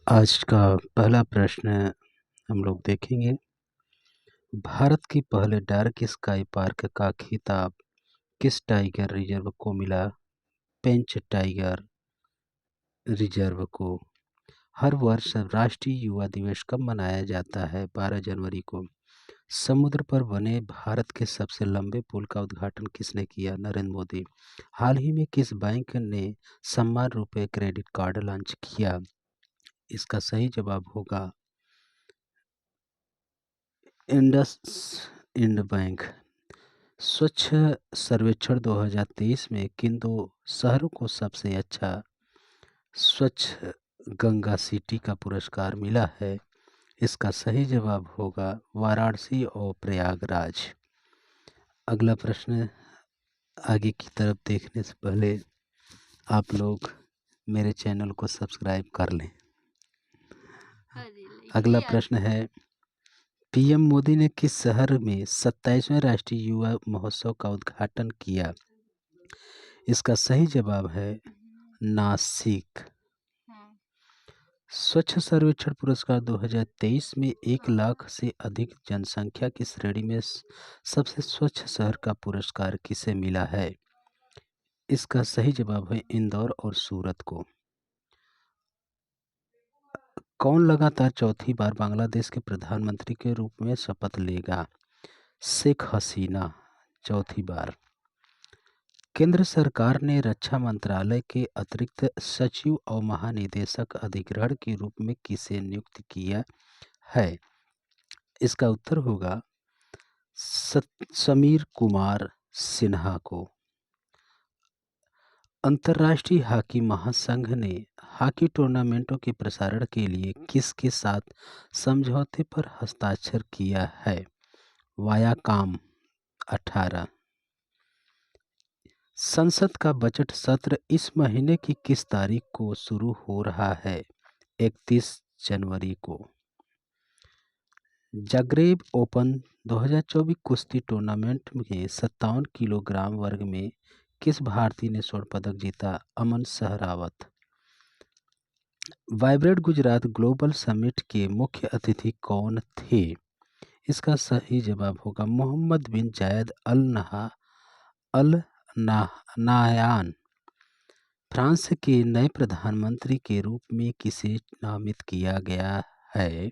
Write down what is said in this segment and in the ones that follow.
आज का पहला प्रश्न हम लोग देखेंगे। भारत की पहले डार्क स्काई पार्क का खिताब किस टाइगर रिजर्व को मिला? पेंच टाइगर रिजर्व को। हर वर्ष राष्ट्रीय युवा दिवस कब मनाया जाता है? 12 जनवरी को। समुद्र पर बने भारत के सबसे लंबे पुल का उद्घाटन किसने किया? नरेंद्र मोदी। हाल ही में किस बैंक ने सम्मान रुपए क्रेडिट कार्ड लॉन्च किया? इसका सही जवाब होगा इंडस इंड बैंक। स्वच्छ सर्वेक्षण 2023 में किन दो शहरों को सबसे अच्छा स्वच्छ गंगा सिटी का पुरस्कार मिला है? इसका सही जवाब होगा वाराणसी और प्रयागराज। अगला प्रश्न, आगे की तरफ देखने से पहले आप लोग मेरे चैनल को सब्सक्राइब कर लें। अगला प्रश्न है, पीएम मोदी ने किस शहर में 27वें राष्ट्रीय युवा महोत्सव का उद्घाटन किया? इसका सही जवाब है नासिक। स्वच्छ सर्वेक्षण पुरस्कार 2023 में 1 लाख से अधिक जनसंख्या की श्रेणी में सबसे स्वच्छ शहर का पुरस्कार किसे मिला है? इसका सही जवाब है इंदौर और सूरत को। कौन लगातार चौथी बार बांग्लादेश के प्रधानमंत्री के रूप में शपथ लेगा? शेख हसीना चौथी बार। केंद्र सरकार ने रक्षा मंत्रालय के अतिरिक्त सचिव और महानिदेशक अधिग्रहण के रूप में किसे नियुक्त किया है? इसका उत्तर होगा समीर कुमार सिन्हा को। अंतर्राष्ट्रीय हॉकी महासंघ ने हॉकी टूर्नामेंटों के प्रसारण के लिए किसके साथ समझौते पर हस्ताक्षर किया है? वायाकॉम 18। संसद का बजट सत्र इस महीने की किस तारीख को शुरू हो रहा है? 31 जनवरी को। जाग्रेब ओपन 2024 कुश्ती टूर्नामेंट में 57 किलोग्राम वर्ग में किस भारतीय ने स्वर्ण पदक जीता? Aman Sehrawat. Vibrant Gujarat global summit के मुख्य अतिथि कौन थे? इसका सही जवाब होगा मोहम्मद बिन जायद अल नाहयान। फ्रांस के नए प्रधानमंत्री के रूप में किसे नामित किया गया है?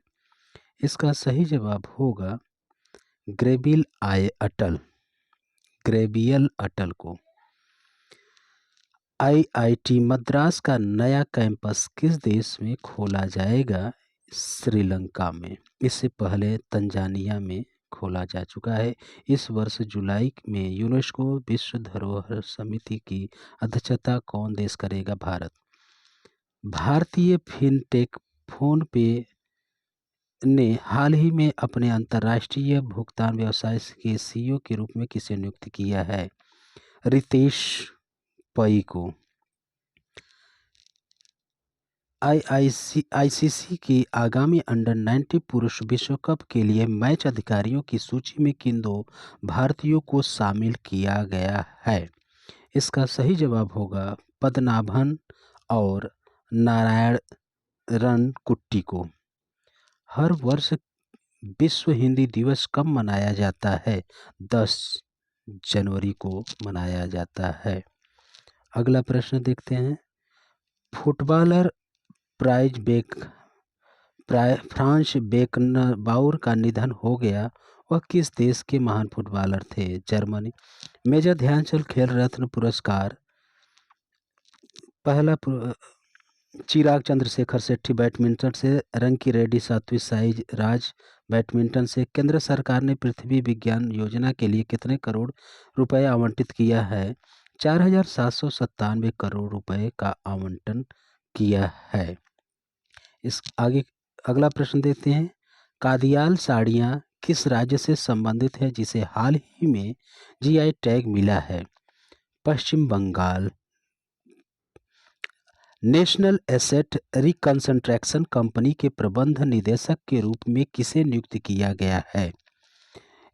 इसका सही जवाब होगा ग्रेबियल अटल को। आईआईटी मद्रास का नया कैंपस किस देश में खोला जाएगा? श्रीलंका में। इससे पहले तंजानिया में खोला जा चुका है। इस वर्ष जुलाई में यूनेस्को विश्व धरोहर समिति की अध्यक्षता कौन देश करेगा? भारत। भारतीय फिनटेक फोनपे ने हाल ही में अपने अंतर्राष्ट्रीय भुगतान व्यवसाय के सीईओ के रूप में किसे नियुक्त किया है? रितेश पई को। आईसीसी की आगामी अंडर 19 पुरुष विश्व कप के लिए मैच अधिकारियों की सूची में किन दो भारतीयों को शामिल किया गया है? इसका सही जवाब होगा पद्मनाभन और नारायण कुट्टी को। हर वर्ष विश्व हिंदी दिवस कब मनाया जाता है? 10 जनवरी को मनाया जाता है। अगला प्रश्न देखते हैं, फुटबॉलर फ्रांस बेकनबाउर का निधन हो गया। वह किस देश के महान फुटबॉलर थे? जर्मनी। मेजर ध्यानचंद खेल रत्न पुरस्कार पहला चिराग चंद्रशेखर सेठी बैडमिंटन से, रंकी रेड्डी सात्विक साईज राज बैडमिंटन से। केंद्र सरकार ने पृथ्वी विज्ञान योजना के लिए कितने करोड़ रुपए आवंटित किया है? 4,797 करोड़ रुपए का आवंटन किया है। इस आगे अगला प्रश्न देखते हैं, कादियाल साड़ियाँ किस राज्य से संबंधित है जिसे हाल ही में जीआई टैग मिला है? Paschim Bangal. National asset reconstruction company के प्रबंध निदेशक के रूप में किसे नियुक्त किया गया है?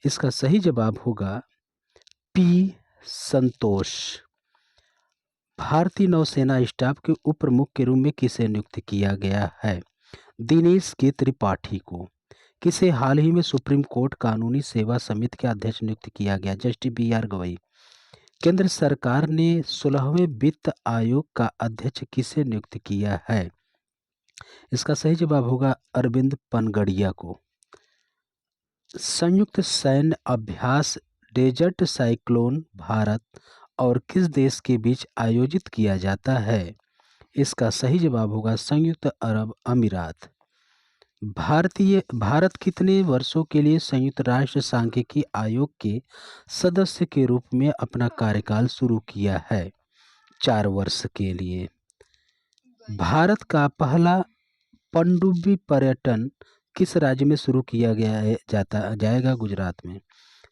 इसका सही जवाब होगा पी संतोष। भारतीय नौसेना स्टाफ के उप प्रमुख के रूप में किसे नियुक्त किया गया है? दिनेश के त्रिपाठी को, किसे हाल ही में सुप्रीम कोर्ट कानूनी सेवा समिति के अध्यक्ष नियुक्त किया गया, जस्टिस BR गवई। केंद्र सरकार ने 16वें वित्त आयोग का अध्यक्ष किसे नियुक्त किया है, इसका सही जवाब होगा अरविंद पनगड़िया को। संयुक्त सैन्य अभ्यास डेजर्ट साइक्लोन भारत और किस देश के बीच आयोजित किया जाता है, इसका सही जवाब होगा संयुक्त अरब अमीरात। भारत कितने वर्षों के लिए संयुक्त राष्ट्र सांख्यिकी आयोग के सदस्य के रूप में अपना कार्यकाल शुरू किया है, 4 वर्ष के लिए। भारत का पहला पनडुब्बी पर्यटन किस राज्य में शुरू किया जाएगा, गुजरात में।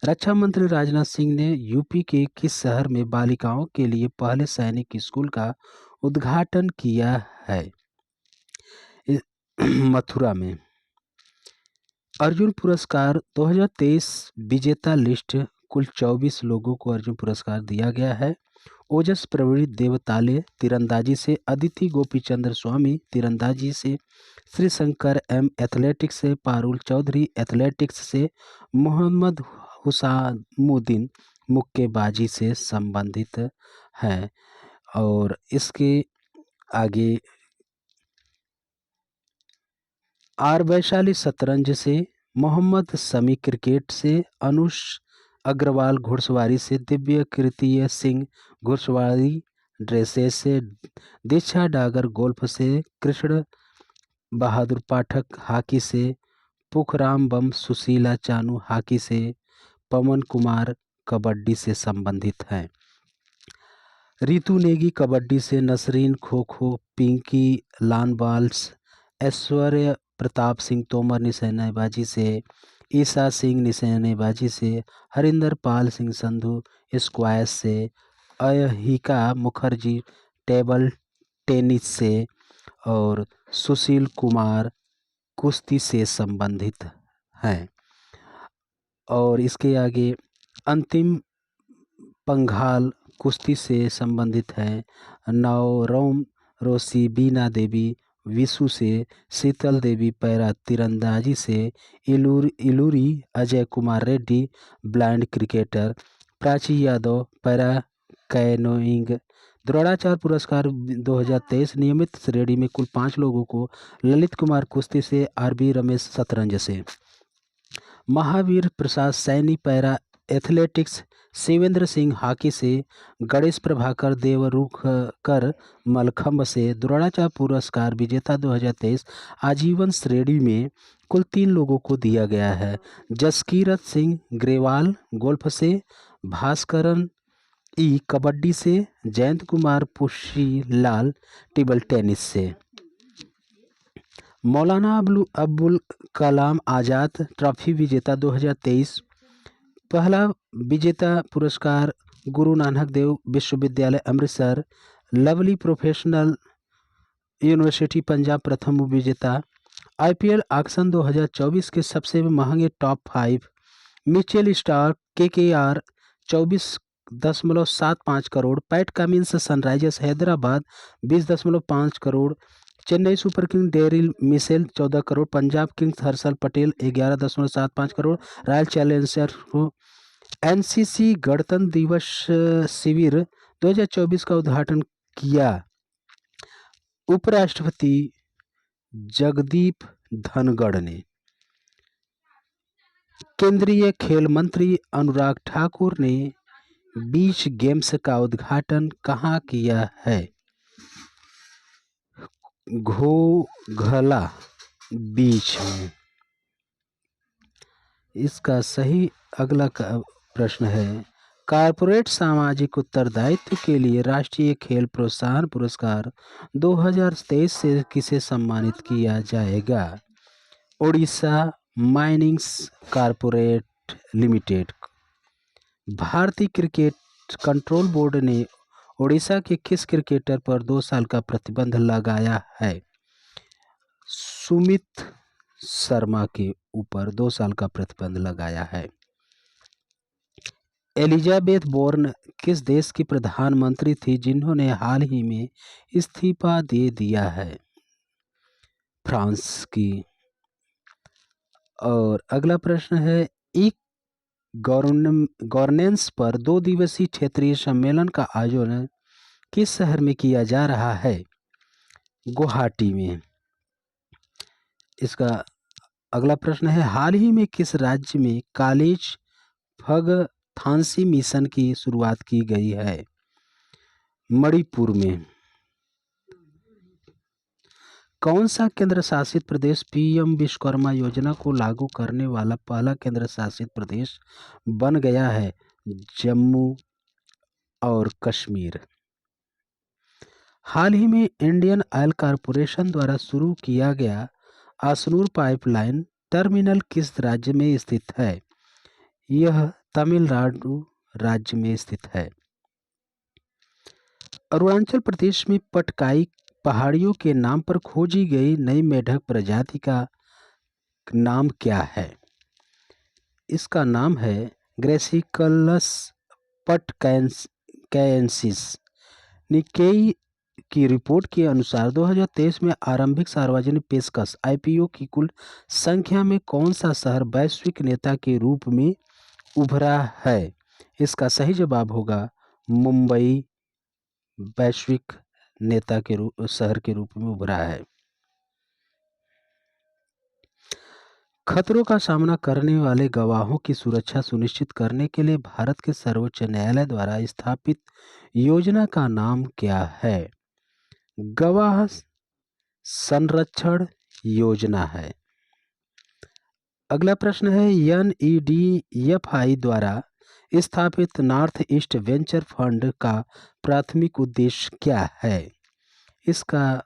रक्षा मंत्री राजनाथ सिंह ने यूपी के किस शहर में बालिकाओं के लिए पहले सैनिक स्कूल का उद्घाटन किया है, मथुरा में। अर्जुन पुरस्कार 2023 विजेता लिस्ट, कुल 24 लोगों को अर्जुन पुरस्कार दिया गया है। ओजस प्रवीण देवताले तीरंदाजी से, अदिति गोपीचंद्र स्वामी तीरंदाजी से, श्री शंकर M एथलेटिक्स से, पारुल चौधरी एथलेटिक्स से, मोहम्मद हुसामुद्दीन मुक्केबाजी से संबंधित हैं। और इसके आगे आर वैशाली शतरंज से, मोहम्मद शमी क्रिकेट से, अनुष अग्रवाल घुड़सवारी से, दिव्य कृतीय सिंह घुड़सवारी ड्रेसेस से, दीक्षा डागर गोल्फ से, कृष्ण बहादुर पाठक हॉकी से, पुखराम बम सुशीला चानू हॉकी से, पवन कुमार कबड्डी से संबंधित हैं। रितु नेगी कबड्डी से, नसरीन खो खो, पिंकी लानबाल्स, ऐश्वर्य प्रताप सिंह तोमर निशानेबाजी से, ईशा सिंह निशानेबाजी से, हरिंदर पाल सिंह संधू स्क्वैश से, अयहिका मुखर्जी टेबल टेनिस से और सुशील कुमार कुश्ती से संबंधित हैं। और इसके आगे अंतिम पंघाल कुश्ती से संबंधित है। नवरोम रोशी बीना देवी विशु से, शीतल देवी पैरा तीरंदाजी से, Illuri Ajay Kumar Reddy blind cricketer, Prachi Yadav para canoeing. Dronacharya पुरस्कार 2023 नियमित श्रेणी में कुल 5 लोगों को, ललित कुमार कुश्ती से, RB रमेश शतरंज से, Mahavir Prasad Saini para athletics, Shivendra Singh hockey से, गणेश प्रभाकर देवरुखकर मलखंब से। द्रोणाचार्य पुरस्कार विजेता 2023 आजीवन श्रेणी में कुल 3 लोगों को दिया गया है, जसकीरत सिंह ग्रेवाल गोल्फ से, भास्करन कबड्डी से, जयंत कुमार पुशीलाल टेबल टेनिस से। मौलाना अबुल कलाम आज़ाद ट्रॉफी विजेता 2023 पहला विजेता पुरस्कार गुरु नानक देव विश्वविद्यालय Amritsar, lovely professional university Punjab प्रथम विजेता। IPL ऑक्शन 2024 के सबसे महंगे top 5, Mitchell Starc KKR 24.75 crore, PAT Cummins Sunrisers Hyderabad 20.5 crore, Chennai super king Daryl Mitchell 14 crore, Punjab Kings Harshal Patel 11.75 crore, royal Challengers को। NCC गणतंत्र दिवस शिविर 2024 का उद्घाटन किया उपराष्ट्रपति जगदीप धनखड़ ने। केंद्रीय खेल मंत्री अनुराग ठाकुर ने बीच गेम्स का उद्घाटन कहाँ किया है, घोघला बीच में। इसका सही अगला प्रश्न है, कारपोरेट सामाजिक उत्तरदायित्व के लिए राष्ट्रीय खेल प्रोत्साहन पुरस्कार 2023 से किसे सम्मानित किया जाएगा, ओडिशा माइनिंग्स कॉरपोरेट लिमिटेड। भारतीय क्रिकेट कंट्रोल बोर्ड ने ओडिशा के किस क्रिकेटर पर 2 साल का प्रतिबंध लगाया है, सुमित शर्मा के ऊपर 2 साल का प्रतिबंध लगाया है। एलिजाबेथ बोर्न किस देश की प्रधानमंत्री थी जिन्होंने हाल ही में इस्तीफा दे दिया है, फ्रांस की। और अगला प्रश्न है, ई गवर्नेंस पर 2 दिवसीय क्षेत्रीय सम्मेलन का आयोजन किस शहर में किया जा रहा है? गुवाहाटी में। इसका अगला प्रश्न है, हाल ही में किस राज्य में कॉलेज फग थानसी मिशन की शुरुआत की गई है? मणिपुर में। कौन सा केंद्र शासित प्रदेश पीएम विश्वकर्मा योजना को लागू करने वाला पहला केंद्र शासित प्रदेश बन गया है? जम्मू और कश्मीर। हाल ही में इंडियन ऑयल कॉरपोरेशन द्वारा शुरू किया गया अशनूर पाइपलाइन टर्मिनल किस राज्य में स्थित है? यह तमिलनाडु राज्य में स्थित है। अरुणाचल प्रदेश में पटकाई पहाड़ियों के नाम पर खोजी गई नई मेढक प्रजाति का नाम क्या है? इसका नाम है ग्रेसिकलस पटकैंसिस। निक्केई की रिपोर्ट के अनुसार 2023 में आरंभिक सार्वजनिक पेशकश आईपीओ की कुल संख्या में कौन सा शहर वैश्विक नेता के रूप में उभरा है? इसका सही जवाब होगा मुंबई वैश्विक नेता के शहर के रूप में उभरा है। खतरों का सामना करने वाले गवाहों की सुरक्षा सुनिश्चित करने के लिए भारत के सर्वोच्च न्यायालय द्वारा स्थापित योजना का नाम क्या है? गवाह संरक्षण योजना है। अगला प्रश्न है, NEDFI द्वारा स्थापित नॉर्थ ईस्ट वेंचर फंड का प्राथमिक उद्देश्य क्या है? इसका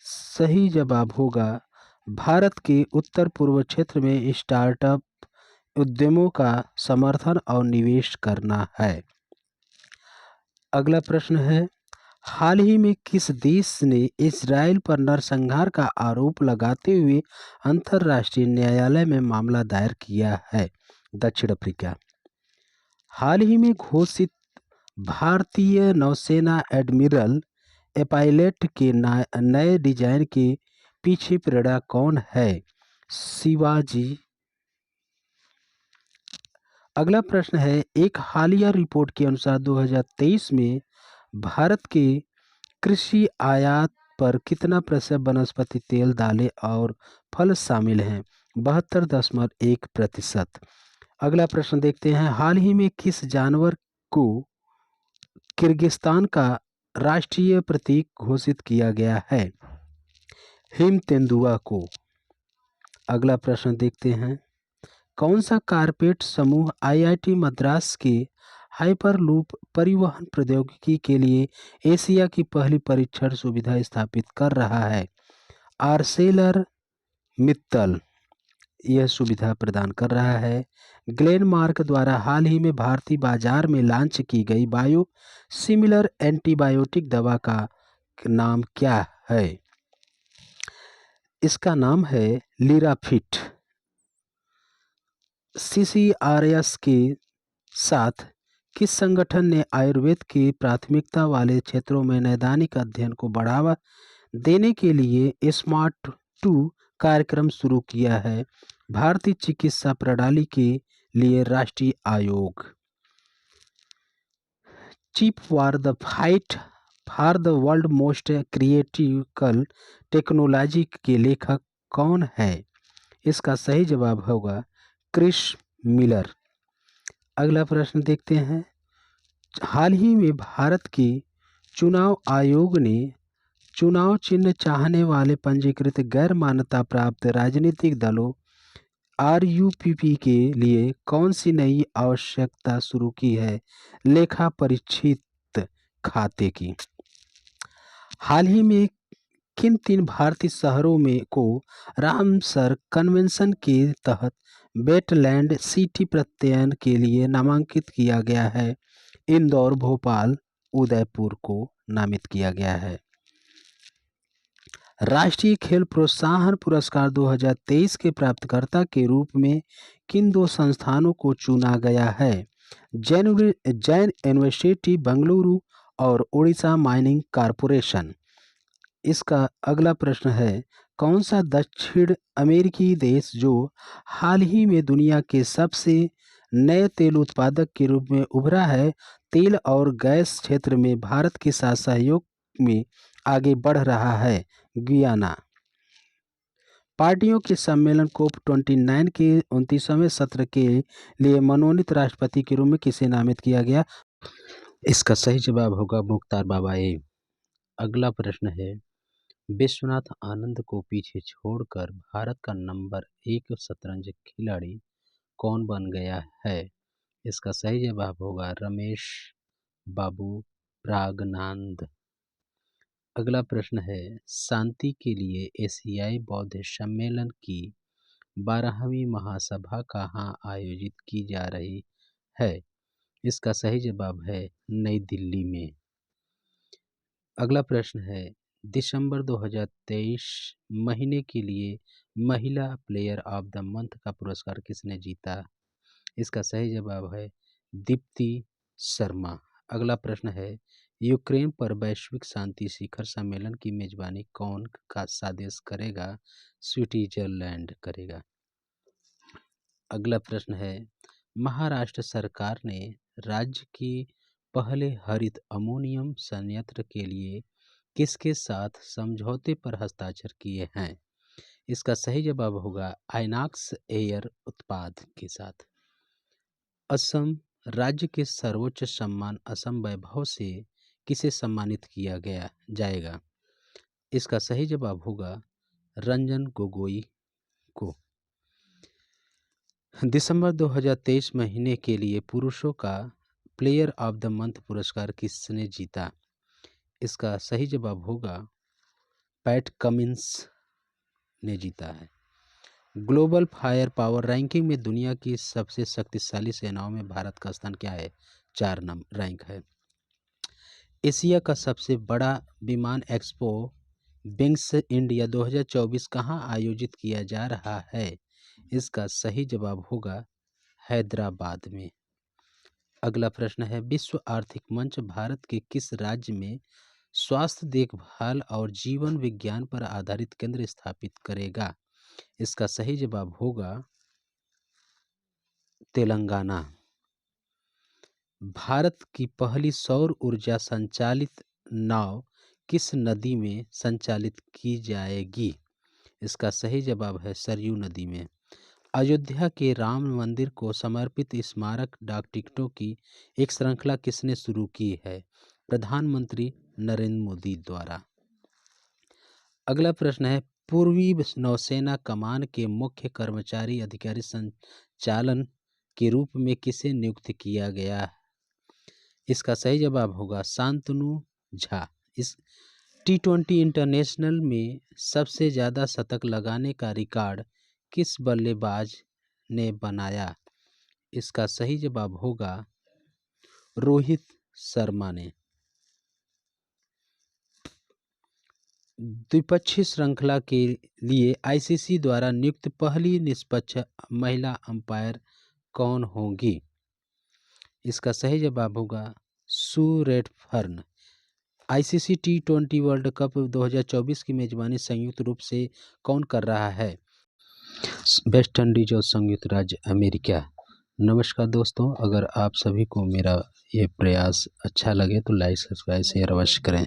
सही जवाब होगा भारत के उत्तर पूर्व क्षेत्र में स्टार्टअप उद्यमों का समर्थन और निवेश करना है। अगला प्रश्न है, हाल ही में किस देश ने इजराइल पर नरसंहार का आरोप लगाते हुए अंतर्राष्ट्रीय न्यायालय में मामला दायर किया है? दक्षिण अफ्रीका। हाल ही में घोषित भारतीय नौसेना एडमिरल पायलट के नए डिजाइन के पीछे प्रेरणा कौन है? शिवाजी। अगला प्रश्न है, एक हालिया रिपोर्ट के अनुसार 2023 में भारत के कृषि आयात पर कितना प्रतिशत वनस्पति तेल, दालें और फल शामिल हैं? 72.1%। अगला प्रश्न देखते हैं, हाल ही में किस जानवर को किर्गिस्तान का राष्ट्रीय प्रतीक घोषित किया गया है? हिम तेंदुआ को। अगला प्रश्न देखते हैं, कौन सा कारपेट समूह आईआईटी मद्रास के हाइपरलूप परिवहन प्रौद्योगिकी के लिए एशिया की पहली परीक्षण सुविधा स्थापित कर रहा है? आर्सेलर मित्तल यह सुविधा प्रदान कर रहा है। ग्लेनमार्क द्वारा हाल ही में भारतीय बाजार में लॉन्च की गई बायो सिमिलर एंटीबायोटिक दवा का नाम क्या है? इसका नाम है लिराफिट। CCRS के साथ किस संगठन ने आयुर्वेद की प्राथमिकता वाले क्षेत्रों में नैदानिक अध्ययन को बढ़ावा देने के लिए स्मार्ट 2 कार्यक्रम शुरू किया है? भारतीय चिकित्सा प्रणाली के लिए राष्ट्रीय आयोग। Chief for the fight for the world most critical technology के लेखक कौन है? इसका सही जवाब होगा क्रिस मिलर। अगला प्रश्न देखते हैं, हाल ही में भारत के चुनाव आयोग ने चुनाव चिन्ह चाहने वाले पंजीकृत गैर मान्यता प्राप्त राजनीतिक दलों RUPP के लिए कौन सी नई आवश्यकता शुरू की है? लेखा परीक्षित खाते की। हाल ही में किन 3 भारतीय शहरों में को रामसर कन्वेंशन के तहत वेटलैंड सिटी प्रत्ययन के लिए नामांकित किया गया है? इंदौर, भोपाल, उदयपुर को नामित किया गया है। राष्ट्रीय खेल प्रोत्साहन पुरस्कार 2023 के प्राप्तकर्ता के रूप में किन 2 संस्थानों को चुना गया है? जैन यूनिवर्सिटी बेंगलुरु और ओडिशा माइनिंग कॉरपोरेशन। इसका अगला प्रश्न है, कौन सा दक्षिण अमेरिकी देश जो हाल ही में दुनिया के सबसे नए तेल उत्पादक के रूप में उभरा है, तेल और गैस क्षेत्र में भारत के साथ सहयोग में आगे बढ़ रहा है? गुयाना। पार्टियों के सम्मेलन COP29 के 29वें सत्र के लिए मनोनीत राष्ट्रपति के रूप में किसे नामित किया गया? इसका सही जवाब होगा मुख्तार बाबाए। अगला प्रश्न है, विश्वनाथ आनंद को पीछे छोड़कर भारत का नंबर 1 शतरंज खिलाड़ी कौन बन गया है? इसका सही जवाब होगा रमेश बाबू प्रागनांद। अगला प्रश्न है, शांति के लिए एशियाई बौद्ध सम्मेलन की 12वीं महासभा कहाँ आयोजित की जा रही है? इसका सही जवाब है नई दिल्ली में। अगला प्रश्न है, दिसंबर 2023 महीने के लिए महिला प्लेयर ऑफ द मंथ का पुरस्कार किसने जीता? इसका सही जवाब है दीप्ति शर्मा। अगला प्रश्न है, यूक्रेन पर वैश्विक शांति शिखर सम्मेलन की मेजबानी कौन का सादेश करेगा? स्विट्जरलैंड करेगा। अगला प्रश्न है, महाराष्ट्र सरकार ने राज्य के पहले हरित अमोनियम संयंत्र के लिए किसके साथ समझौते पर हस्ताक्षर किए हैं? इसका सही जवाब होगा आइनॉक्स एयर उत्पाद के साथ। असम राज्य के सर्वोच्च सम्मान असम वैभव से किसे सम्मानित किया गया जाएगा? इसका सही जवाब होगा रंजन गोगोई को। दिसंबर 2023 महीने के लिए पुरुषों का प्लेयर ऑफ द मंथ पुरस्कार किसने जीता? इसका सही जवाब होगा पैट कमिंस ने जीता है। ग्लोबल फायर पावर रैंकिंग में दुनिया की सबसे शक्तिशाली सेनाओं में भारत का स्थान क्या है? 4 नंबर रैंक है। एशिया का सबसे बड़ा विमान एक्सपो विंग्स इंडिया 2024 कहाँ आयोजित किया जा रहा है? इसका सही जवाब होगा हैदराबाद में। अगला प्रश्न है, विश्व आर्थिक मंच भारत के किस राज्य में स्वास्थ्य देखभाल और जीवन विज्ञान पर आधारित केंद्र स्थापित करेगा? इसका सही जवाब होगा तेलंगाना। भारत की पहली सौर ऊर्जा संचालित नाव किस नदी में संचालित की जाएगी? इसका सही जवाब है सरयू नदी में। अयोध्या के राम मंदिर को समर्पित स्मारक डाक टिकटों की एक श्रृंखला किसने शुरू की है? प्रधानमंत्री नरेंद्र मोदी द्वारा। अगला प्रश्न है, पूर्वी नौसेना कमान के मुख्य कर्मचारी अधिकारी संचालन के रूप में किसे नियुक्त किया गया? इसका सही जवाब होगा शांतनु झा। इस T20 इंटरनेशनल में सबसे ज़्यादा शतक लगाने का रिकॉर्ड किस बल्लेबाज ने बनाया? इसका सही जवाब होगा रोहित शर्मा ने। द्विपक्षीय श्रृंखला के लिए ICC द्वारा नियुक्त पहली निष्पक्ष महिला अंपायर कौन होंगी? इसका सही जवाब होगा Sue Redfern. ICC T20 world cup 2024 की मेजबानी संयुक्त रूप से कौन कर रहा है? वेस्ट इंडीज और संयुक्त राज्य अमेरिका। नमस्कार दोस्तों, अगर आप सभी को मेरा ये प्रयास अच्छा लगे तो लाइक सब्सक्राइब शेयर अवश्य करें।